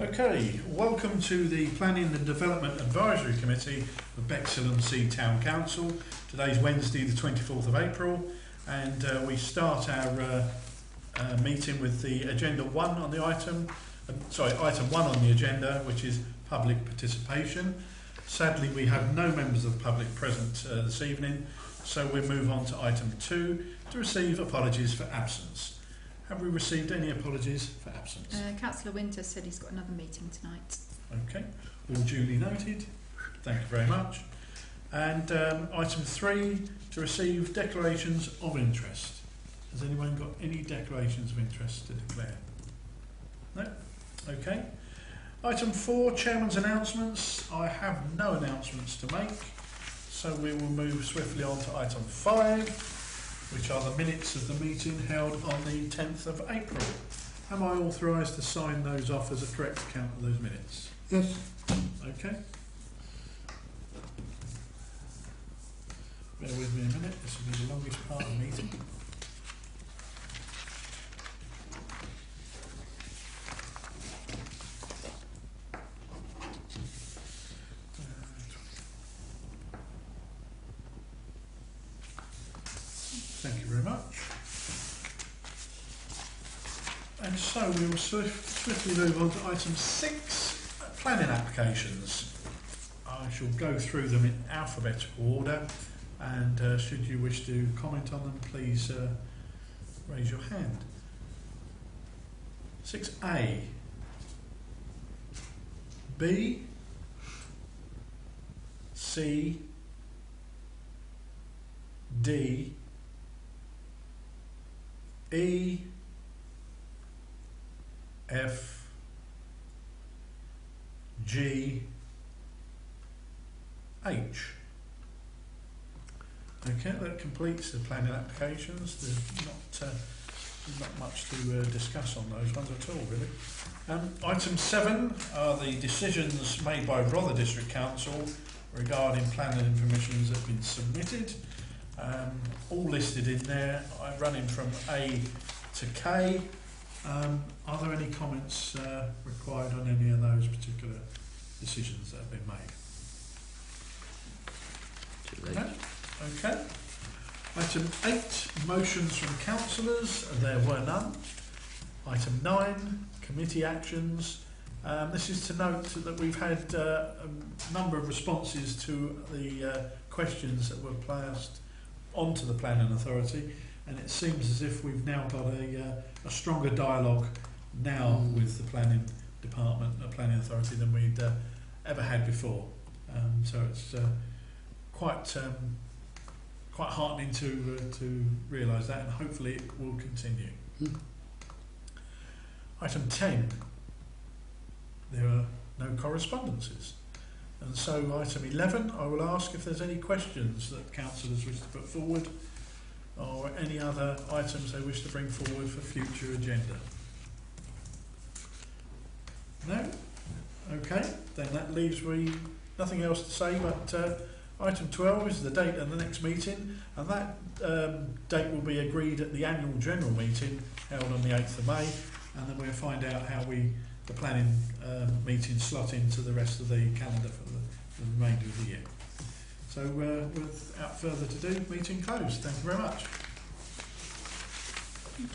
Okay, welcome to the Planning and Development Advisory Committee of Bexhill-on-Sea Town Council. Today's Wednesday the 24th of April and we start our meeting with the agenda one on the item one on the agenda, which is public participation. Sadly we have no members of the public present this evening, so we'll move on to item 2 to receive apologies for absence. Have we received any apologies for absence? Councillor Winter said he's got another meeting tonight. Okay, all duly noted. Thank you very much. And item 3, to receive declarations of interest. Has anyone got any declarations of interest to declare? No? Okay. Item 4, Chairman's announcements. I have no announcements to make, so we will move swiftly on to item 5, which are the minutes of the meeting held on the 10th of April. Am I authorised to sign those off as a correct account of those minutes? Yes. Okay. Bear with me a minute, this will be the longest part of the meeting. Thank you very much. And so we will swiftly move on to item 6, planning applications. I shall go through them in alphabetical order, and should you wish to comment on them, please raise your hand. 6A, B, C, D, E, F, G, H. Okay, that completes the planning applications. There's not much to discuss on those ones at all, really. Item 7 are the decisions made by Rother District Council regarding planning and permissions that have been submitted. All listed in there. I'm running from A to K. Are there any comments required on any of those particular decisions that have been made? No? Okay. Item 8, motions from councillors. There were none. Item 9, committee actions. This is to note that we've had a number of responses to the questions that were placed onto the planning authority, and it seems as if we've now got a stronger dialogue now with the planning department, the planning authority, than we'd ever had before. So it's quite heartening to realise that, and hopefully it will continue. Item 10, there are no correspondences. And so item 11, I will ask if there's any questions that councillors wish to put forward, or any other items they wish to bring forward for future agenda. No? Okay, then that leaves me nothing else to say, but item 12 is the date of the next meeting, and that date will be agreed at the annual general meeting held on the 8th of May, and then we'll find out how the planning meetings slot into the rest of the calendar for the remainder of the year. So without further ado, meeting closed. Thank you very much. Thank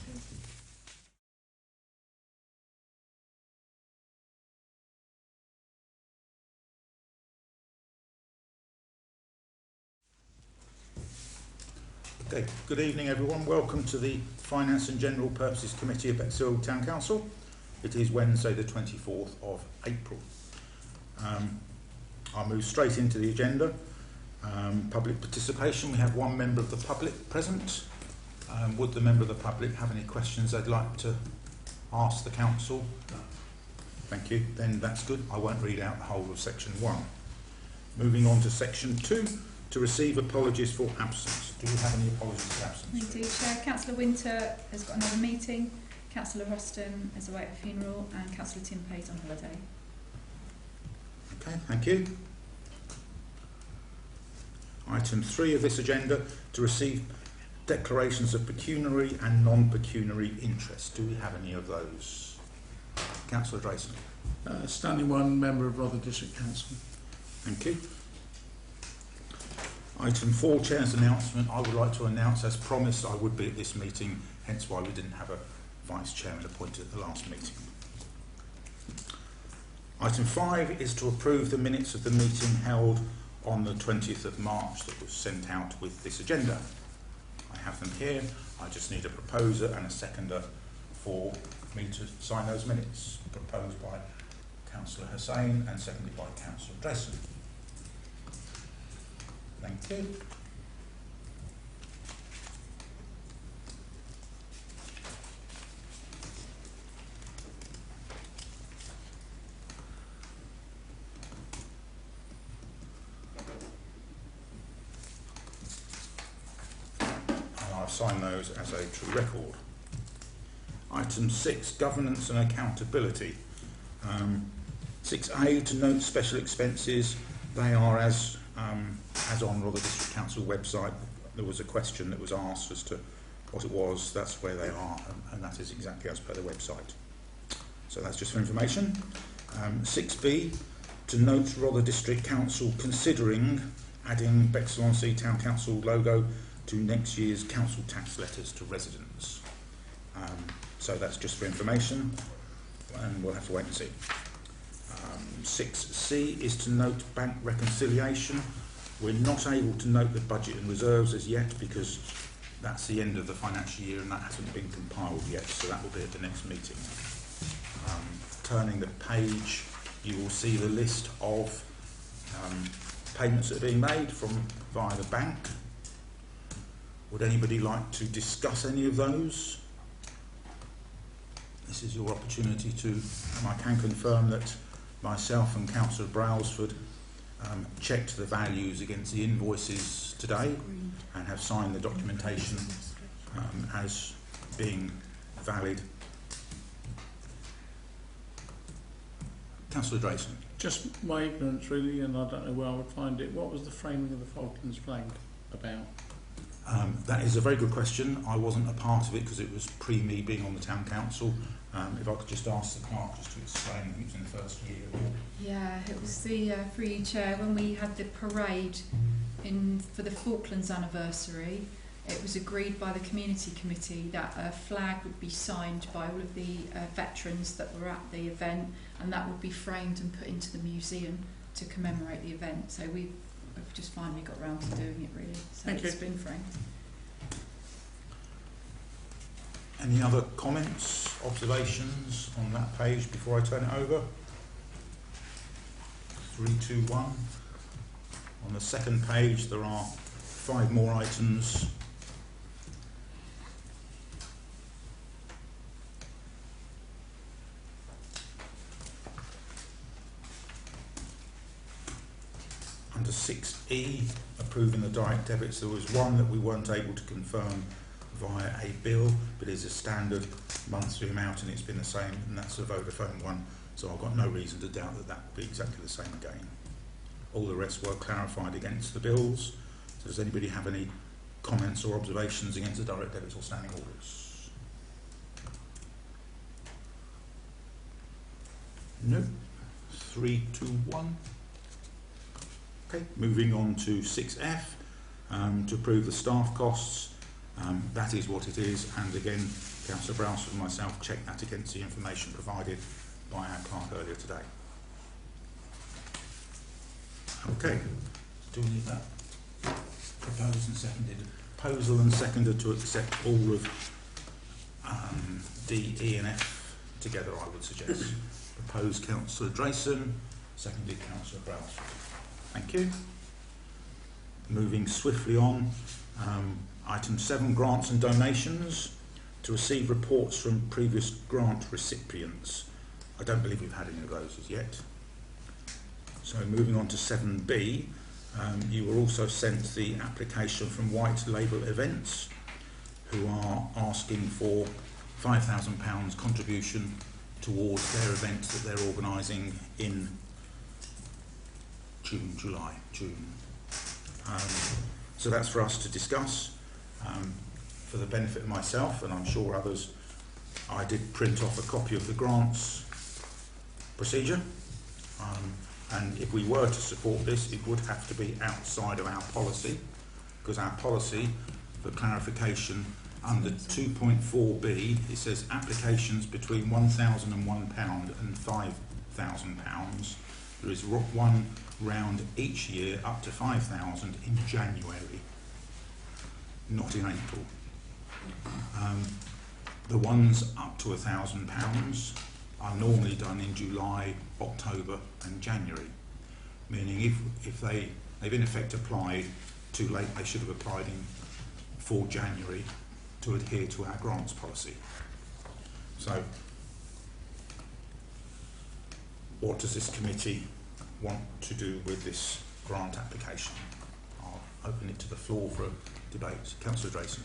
you. Okay, good evening everyone. Welcome to the Finance and General Purposes Committee of Bexhill Town Council. It is Wednesday the 24th of April. I'll move straight into the agenda. Public participation. We have one member of the public present. Would the member of the public have any questions they'd like to ask the council? No. Thank you. Then that's good. I won't read out the whole of section 1. Moving on to section 2, to receive apologies for absence. Do we have any apologies for absence? We do, Chair. Councillor Winter has got another meeting. Councillor Ruston is away at a funeral, and Councillor Timpay's on holiday. Okay, thank you. Item 3 of this agenda, to receive declarations of pecuniary and non-pecuniary interest. Do we have any of those? Councillor Drayson. Standing one, member of Rother District Council. Thank you. Item 4, Chair's announcement. I would like to announce, as promised, I would be at this meeting, hence why we didn't have a Vice Chairman appointed at the last meeting. Item 5 is to approve the minutes of the meeting held on the 20th of March that was sent out with this agenda. I have them here. I just need a proposer and a seconder for me to sign those minutes. Proposed by Councillor Hussain and seconded by Councillor Drayson. Thank you. I'll sign those as a true record. Item 6, governance and accountability. 6A, to note special expenses. They are as on Rother District Council website. There was a question that was asked as to what it was. That's where they are, and that is exactly as per the website. So that's just for information. 6B, to note Rother District Council considering adding Bexhill-on-Sea Town Council logo to next year's council tax letters to residents. So that's just for information, and we'll have to wait and see. 6C is to note bank reconciliation. We're not able to note the budget and reserves as yet because that's the end of the financial year and that hasn't been compiled yet, so that will be at the next meeting. Turning the page, you will see the list of payments that are being made via the bank. Would anybody like to discuss any of those? This is your opportunity to, and I can confirm that myself and Councillor Brailsford checked the values against the invoices today and have signed the documentation as being valid. Councillor Drayson. Just my ignorance really, and I don't know where I would find it. What was the framing of the Falklands flag about? That is a very good question. I wasn't a part of it because it was pre me being on the town council. If I could just ask the clerk just to explain, I think it was in the first year. Yeah, it was the through you, Chair, when we had the parade for the Falklands anniversary. It was agreed by the community committee that a flag would be signed by all of the veterans that were at the event, and that would be framed and put into the museum to commemorate the event. So we've just finally got round to doing it, really. So it's been framed. Any other comments, observations on that page before I turn it over? 3, 2, 1. On the second page there are 5 more items. Under 6E, approving the direct debits, there was one that we weren't able to confirm via a bill, but is a standard monthly amount and it's been the same, and that's the Vodafone one, so I've got no reason to doubt that that will be exactly the same again. All the rest were clarified against the bills. So does anybody have any comments or observations against the direct debits or standing orders? No. 3, 2, 1. Okay, moving on to 6F, to approve the staff costs. That is what it is, and again, Councillor Brailsford and myself checked that against the information provided by our clerk earlier today. Okay, do we need that? Proposed and seconded. Proposal and seconded to accept all of D, E and F together, I would suggest. Proposed Councillor Drayson, seconded Councillor Brailsford. Thank you. Moving swiftly on, item 7, grants and donations. To receive reports from previous grant recipients. I don't believe we've had any of those as yet. So moving on to 7B, you were also sent the application from White Label Events, who are asking for £5,000 contribution towards their event that they're organising in June. So that's for us to discuss. For the benefit of myself, and I'm sure others, I did print off a copy of the grants procedure. And if we were to support this, it would have to be outside of our policy, because our policy, for clarification, under 2.4b, it says applications between £1,001 and £5,000. There is one round each year up to 5,000 in January, not in April. The ones up to £1,000 are normally done in July, October and January, meaning if they've in effect applied too late, they should have applied for January to adhere to our grants policy. So what does this committee want to do with this grant application? I'll open it to the floor for a debate. Councillor Drayson.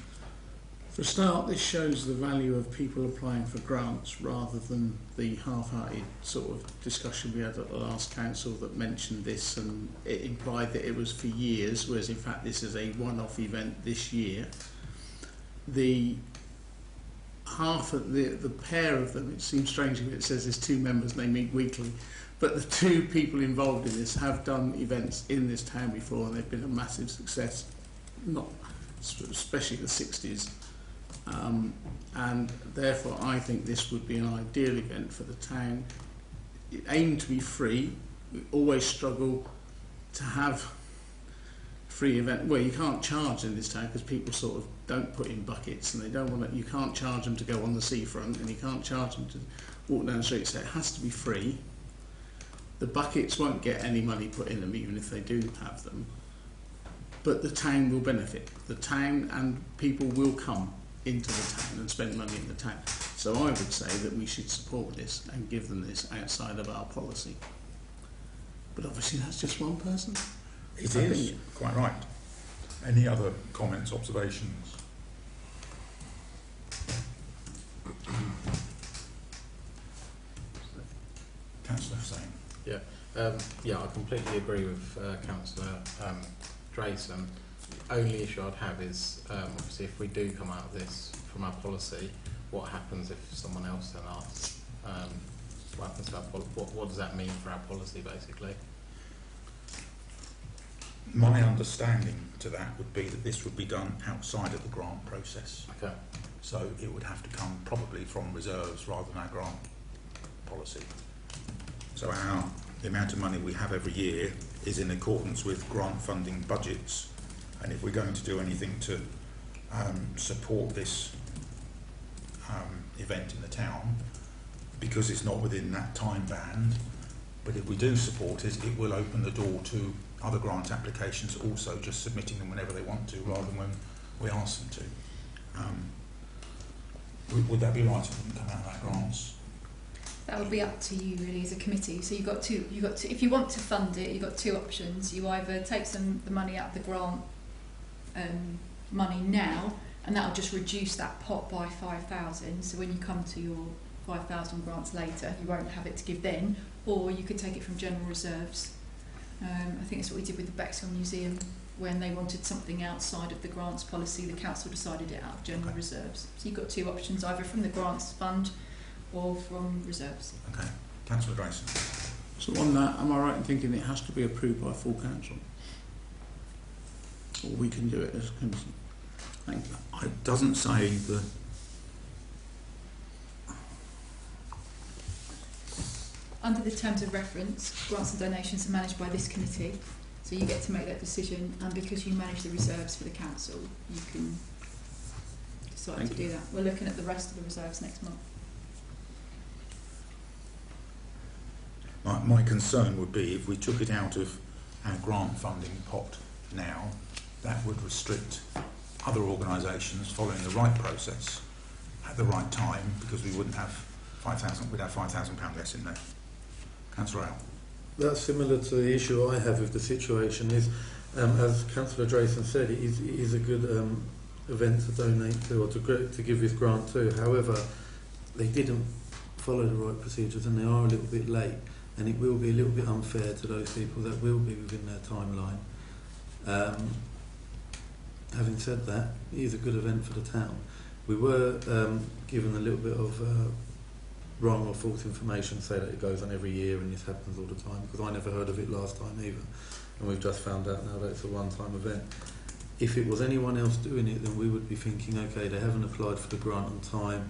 For a start, this shows the value of people applying for grants rather than the half-hearted sort of discussion we had at the last council that mentioned this, and it implied that it was for years, whereas in fact this is a one-off event this year. The pair of them, it seems strange if it says there's two members and they meet weekly, but the two people involved in this have done events in this town before and they've been a massive success, not especially the 60s. And therefore I think this would be an ideal event for the town. It aimed to be free. We always struggle to have free event. Well, you can't charge in this town because people sort of don't put in buckets and they don't want to. You can't charge them to go on the seafront and you can't charge them to walk down the street. So it has to be free. The buckets won't get any money put in them even if they do have them. But the town will benefit. The town and people will come into the town and spend money in the town. So I would say that we should support this and give them this outside of our policy. But obviously that's just one person. It is, quite right. Any other comments, observations? Councillor Hussain. Yeah, I completely agree with Councillor Drayson. The only issue I'd have is obviously if we do come out of this from our policy, what happens if someone else then asks? What happens to our what does that mean for our policy basically? My understanding to that would be that this would be done outside of the grant process. Okay. So it would have to come probably from reserves rather than our grant policy. So the amount of money we have every year is in accordance with grant funding budgets. And if we're going to do anything to support this event in the town, because it's not within that time band, but if we do support it, it will open the door to other grant applications also just submitting them whenever they want to rather than when we ask them to. Would that be right if it wouldn't come out of our grants? That would be up to you really as a committee. So you've got to if you want to fund it, you've got two options. You either take the money out of the grant money now, and that'll just reduce that pot by 5,000. So when you come to your 5,000 grants later, you won't have it to give then, or you could take it from general reserves. I think that's what we did with the Bexhill Museum when they wanted something outside of the grants policy. The council decided it out of general reserves. So you've got two options, either from the grants fund or from reserves. Okay, Councillor Drayson. So on that, am I right in thinking it has to be approved by full council? Or we can do it as a committee? Thank you. It doesn't say the... Under the terms of reference, grants and donations are managed by this committee, so you get to make that decision, and because you manage the reserves for the council, you can decide to do that. We're looking at the rest of the reserves next month. My concern would be if we took it out of our grant funding pot now, that would restrict other organisations following the right process at the right time, because we wouldn't have 5,000, we'd have £5,000 less in there. Councillor Al. That's similar to the issue I have with the situation is, as Councillor Drayson said, it is a good event to donate to or to give this grant to. However, they didn't follow the right procedures and they are a little bit late, and it will be a little bit unfair to those people that will be within their timeline. Having said that, it is a good event for the town. We were given a little bit of wrong or false information, say that it goes on every year and this happens all the time, because I never heard of it last time either, and we've just found out now that it's a one-time event. If it was anyone else doing it, then we would be thinking, okay, they haven't applied for the grant on time,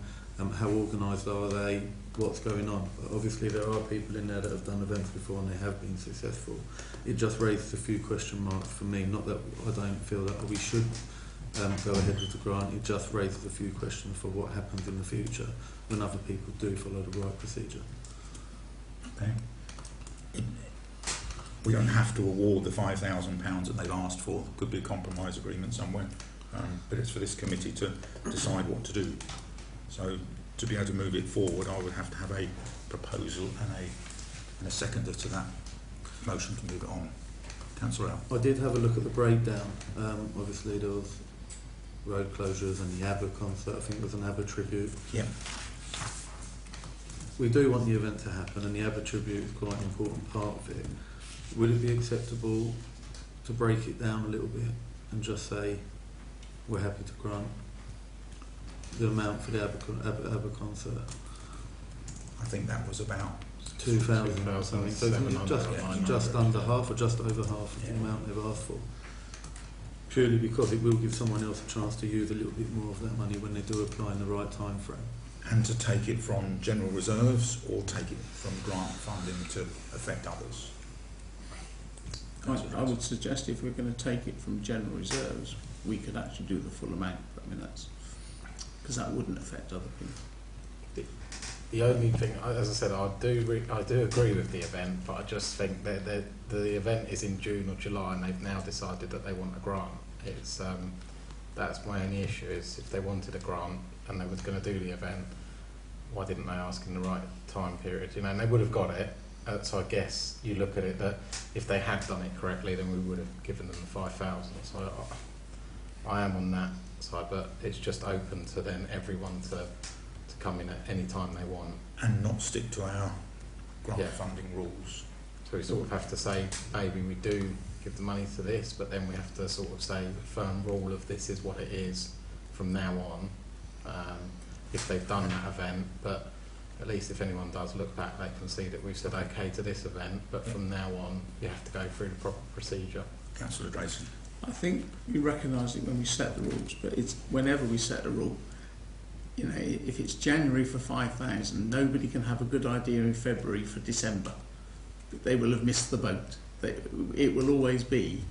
how organised are they, what's going on? But obviously there are people in there that have done events before and they have been successful. It just raises a few question marks for me, not that I don't feel that we should go ahead with the grant, it just raises a few questions for what happens in the future when other people do follow the right procedure. Okay. We don't have to award the £5,000 that they've asked for. Could be a compromise agreement somewhere, but it's for this committee to decide what to do. So to be able to move it forward, I would have to have a proposal and a seconder to that motion to move it on. Councillor Al. I did have a look at the breakdown. Obviously there was road closures and the ABBA concert, I think it was an ABBA tribute. Yeah. We do want the event to happen and the ABBA tribute is quite an important part of it. Would it be acceptable to break it down a little bit and just say we're happy to grant the amount for the ABBA concert? I think that was about 2,000 or something, so it's just under half or just over half of the amount they've asked for. Purely because it will give someone else a chance to use a little bit more of that money when they do apply in the right time frame. And to take it from general reserves or take it from grant funding to affect others? I would suggest if we're going to take it from general reserves, we could actually do the full amount. I mean, that's because that wouldn't affect other people. The only thing, as I said, I do agree with the event, but I just think that the event is in June or July, and they've now decided that they want a grant. It's that's my only issue. Is if they wanted a grant and they was going to do the event, why didn't they ask in the right time period? You know, and they would have got it. So I guess you look at it that if they had done it correctly, then we would have given them the 5,000. So I am on that side, but it's just open to then everyone to come in at any time they want. And not stick to our grant funding rules. So we sort of have to say, maybe we do give the money to this, but then we have to sort of say a firm rule of this is what it is from now on, if they've done that event. But at least if anyone does look back, they can see that we've said okay to this event, but from now on you have to go through the proper procedure. Councillor Drayson. I think we recognise it when we set the rules, but it's whenever we set a rule, you know, if it's January for 5,000, nobody can have a good idea in February for December. They will have missed the boat. It will always be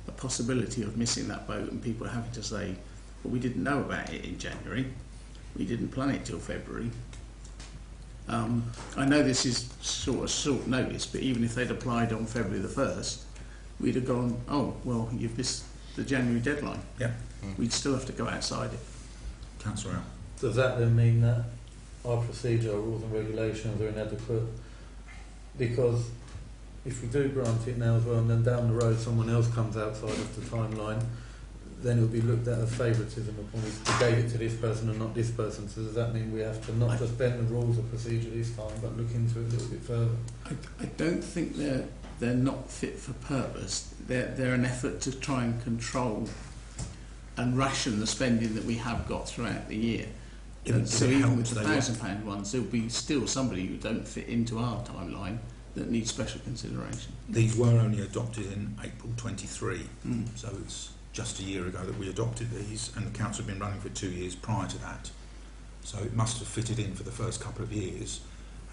a possibility of missing that boat, and people having to say, well, we didn't know about it in January, we didn't plan it till February. I know this is sort of short notice, but even if they'd applied on February the 1st, we'd have gone, oh, well, you've missed the January deadline. Yeah. We'd still have to go outside it. Councillor Al. Does that then mean that our procedure, our rules and regulations are inadequate? Because if we do grant it now as well, and then down the road someone else comes outside of the timeline, then it'll be looked at as favouritism upon we gave it to this person and not this person. So does that mean we have to not just bend the rules of procedure this time, but look into it a little bit further? I don't think they're not fit for purpose. They're an effort to try and control and ration the spending that we have got throughout the year. So even with the £1,000 ones, there'll be still somebody who don't fit into our timeline that needs special consideration. These were only adopted in April 23, so it's just a year ago that we adopted these, and the council had been running for 2 years prior to that. So it must have fitted in for the first couple of years,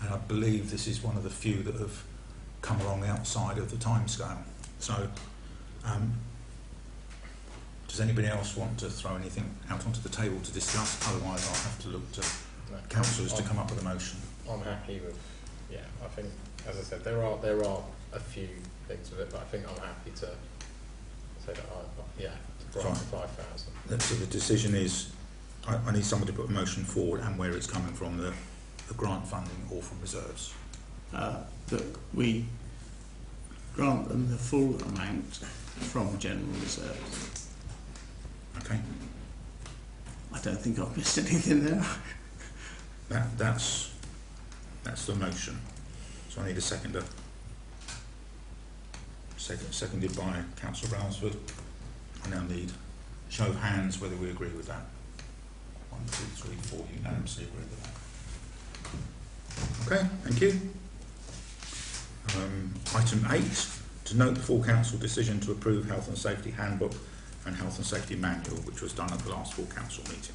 and I believe this is one of the few that have come along outside of the timescale. So does anybody else want to throw anything out onto the table to discuss? Otherwise I'll have to look to councillors to come up with a motion. I'm happy with, I think, as I said, there are a few things with it, but I think I'm happy to say that to grant 5,000. So the decision is, I need somebody to put a motion forward and where it's coming from, the grant funding or from reserves. That we grant them the full amount from general reserves. Okay. I don't think I've missed anything there. That's the motion. So I need a seconder. Seconded by Councillor Brailsford. I now need a show of hands whether we agree with that. 1, 2, 3, 4 unanimously agree with that. Okay, thank you. Item 8, to note the full council decision to approve Health and Safety Handbook and Health and Safety Manual, which was done at the last full council meeting.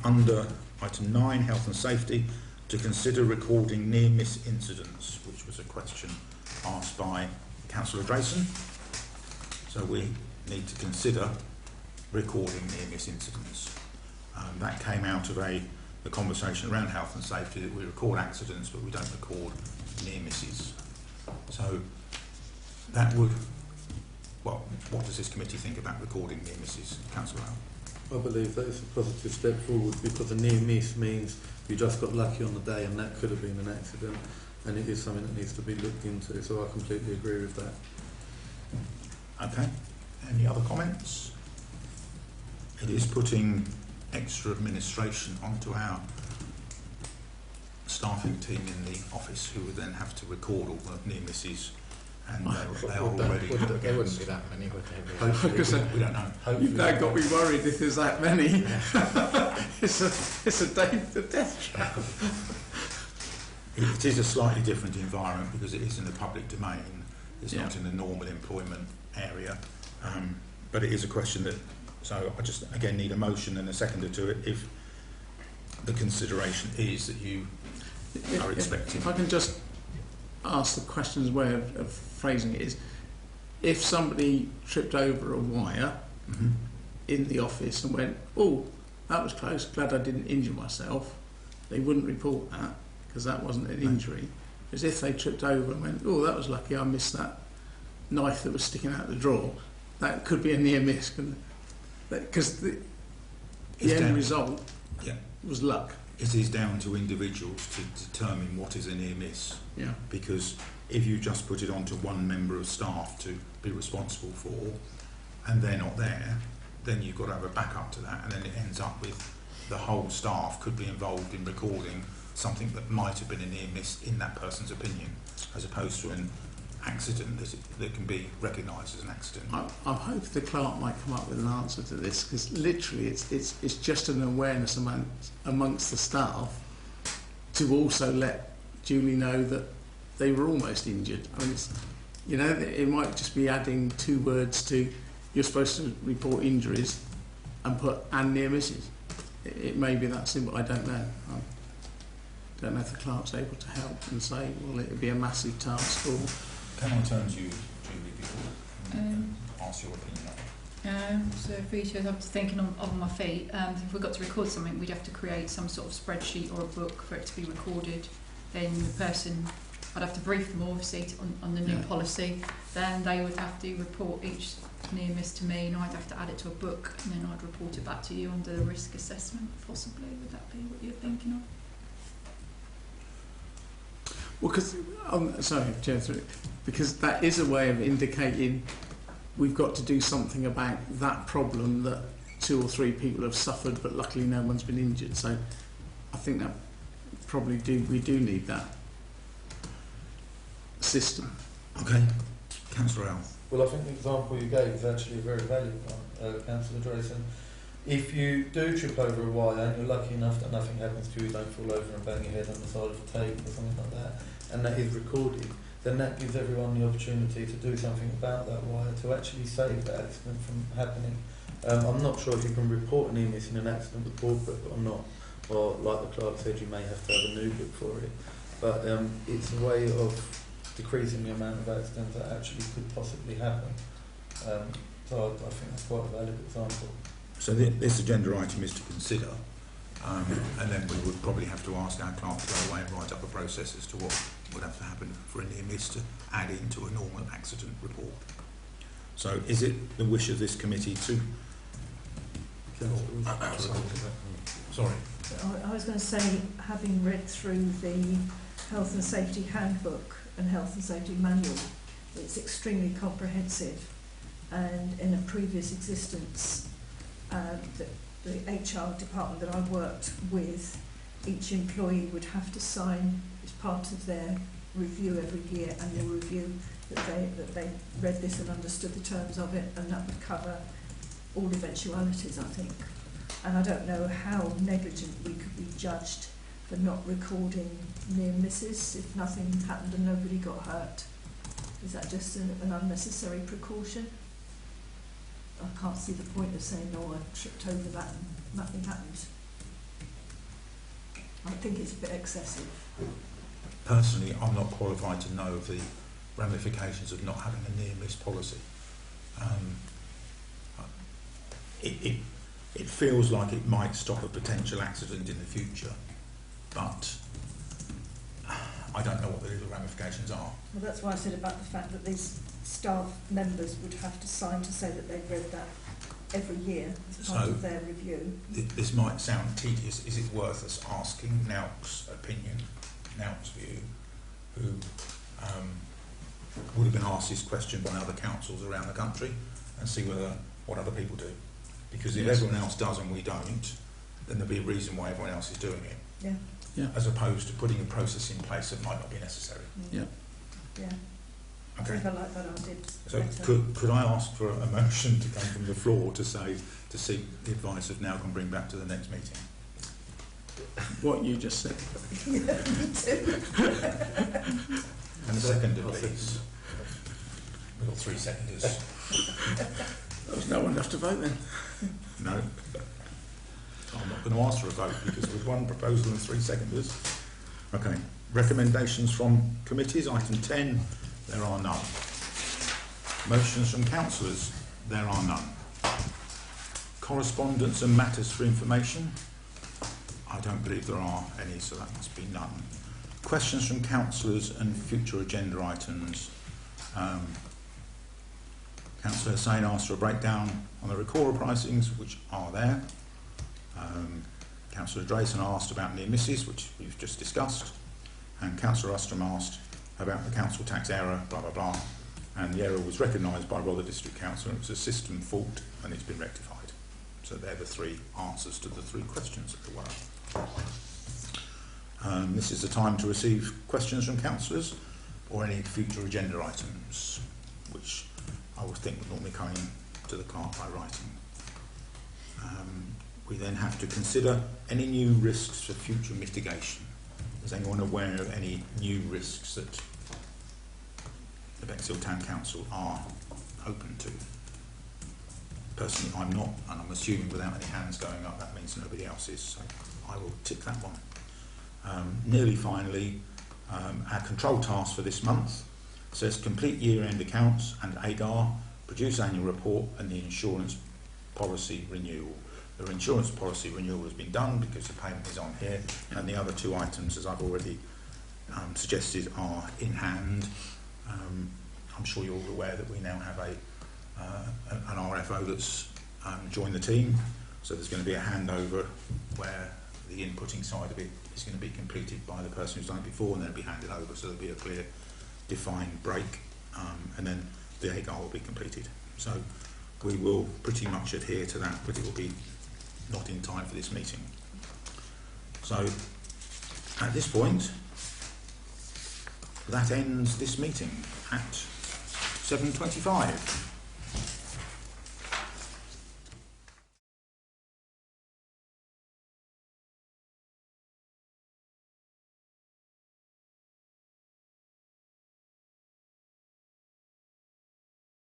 Under item 9, Health and Safety, to consider recording near-miss incidents, which was a question asked by Councillor Drayson. So we need to consider recording near-miss incidents. That came out of the conversation around health and safety, that we record accidents but we don't record near misses. So that would, well, what does this committee think about recording near misses, Councillor Al? I believe that is a positive step forward, because a near miss means you just got lucky on the day and that could have been an accident, and it is something that needs to be looked into, so I completely agree with that. Okay, any other comments? It is putting extra administration onto our staffing team in the office, who would then have to record all the near misses, and they are already There wouldn't be that many, would there? we don't know. You've now got me worried if there's that many. it's a death trap. It is a slightly different environment because it is in the public domain. It's Yeah. not in the normal employment area, but it is a question that. So I just again need a motion and a seconder to it if the consideration is that you are expecting. If I can just ask the question's way of phrasing it is, if somebody tripped over a wire in the office and went, oh, that was close, glad I didn't injure myself, they wouldn't report that because that wasn't an injury. As if they tripped over and went, oh, that was lucky, I missed that knife that was sticking out the drawer. That could be a near miss, couldn't it? Because the end result was luck. It is down to individuals to determine what is a near miss. Yeah. Because if you just put it onto one member of staff to be responsible for, and they're not there, then you've got to have a backup to that, and then it ends up with the whole staff could be involved in recording something that might have been a near miss in that person's opinion, as opposed to an accident that can be recognised as an accident. I hope the clerk might come up with an answer to this, because literally it's just an awareness amongst the staff to also let Julie know that they were almost injured. I mean, it might just be adding 2 words to you're supposed to report injuries and put and near misses. It may be that simple. I don't know. I don't know if the clerk's able to help and say, well, it would be a massive task or. Can I turn to you, Julie, before ask your opinion on it? So for each of us, I'm just thinking on my feet. If we've got to record something, we'd have to create some sort of spreadsheet or a book for it to be recorded. Then the person, I'd have to brief them obviously on the new policy. Then they would have to report each near miss to me, and I'd have to add it to a book, and then I'd report it back to you under the risk assessment, possibly. Would that be what you're thinking of? Well, because that is a way of indicating we've got to do something about that problem that 2 or 3 people have suffered, but luckily no one's been injured. So I think that we do need that system. Okay, Councillor Al. Well, I think the example you gave is actually a very valuable one, Councillor Drayson. If you do trip over a wire and you're lucky enough that nothing happens to you, you don't fall over and bang your head on the side of a table or something like that, and that is recorded, then that gives everyone the opportunity to do something about that wire to actually save that accident from happening. I'm not sure if you can report an near-miss in an accident report book or not, or like the clerk said, you may have to have a new book for it, but it's a way of decreasing the amount of accidents that actually could possibly happen. So I think that's quite a valuable example. So this agenda item is to consider, and then we would probably have to ask our clerk to go away and write up a process as to what would have to happen for a near miss to add into a normal accident report. So is it the wish of this committee to... Sorry. I was going to say, having read through the Health and Safety Handbook and Health and Safety Manual, it's extremely comprehensive, and in a previous existence, the HR department that I worked with, each employee would have to sign as part of their review every year, annual review, that they read this and understood the terms of it, and that would cover all eventualities, I think. and I don't know how negligent we could be judged for not recording near misses if nothing happened and nobody got hurt. Is that just an unnecessary precaution? I can't see the point of saying, no, I tripped over that and nothing happened. I think it's a bit excessive. Personally, I'm not qualified to know of the ramifications of not having a near-miss policy. It feels like it might stop a potential accident in the future, but I don't know what the legal ramifications are. Well, that's why I said about the fact that these staff members would have to sign to say that they've read that every year as part of their review. This might sound tedious. Is it worth us asking Nauk's opinion, Nauk's view, who would have been asked this question by other councils around the country, and see what other people do? Because if everyone else does and we don't, then there'll be a reason why everyone else is doing it. Yeah. Yeah. As opposed to putting a process in place that might not be necessary. Yeah. Yeah. Okay. I think I like that idea. So better. could I ask for a motion to come from the floor to seek the advice of Nauk and bring back to the next meeting? What you just said. Yeah, me too. And a seconder, please. We've got 3 seconders. There was no one left to vote then. No. I'm not going to ask for a vote because with 1 proposal and 3 seconders. Okay. Recommendations from committees. Item 10, there are none. Motions from councillors, there are none. Correspondence and matters for information. I don't believe there are any, so that must be none. Questions from councillors and future agenda items. Councillor Hussain asked for a breakdown on the recorder pricings, which are there. Councillor Drayson asked about near misses, which we've just discussed. And Councillor Ostrom asked about the council tax error, blah, blah, blah. And the error was recognised by Rother District Council, and it was a system fault, and it's been rectified. So they're the 3 answers to the 3 questions that there were. This is the time to receive questions from councillors or any future agenda items, which I would think would normally come in to the clerk by writing. We then have to consider any new risks for future mitigation. Is anyone aware of any new risks that the Bexhill Town Council are open to? Personally, I'm not, and I'm assuming without any hands going up, that means nobody else is, so I will tick that one. Nearly finally, our control task for this month says complete year-end accounts and AGAR, produce annual report and the insurance policy renewal. The insurance policy renewal has been done because the payment is on here, and the other 2 items, as I've already suggested, are in hand. I'm sure you're all aware that we now have an RFO that's joined the team, so there's going to be a handover where the inputting side of it is going to be completed by the person who's done it before, and then it'll be handed over, so there'll be a clear, defined break, and then the AGAR will be completed. So we will pretty much adhere to that, but it will be not in time for this meeting. So at this point, that ends this meeting at 7:25.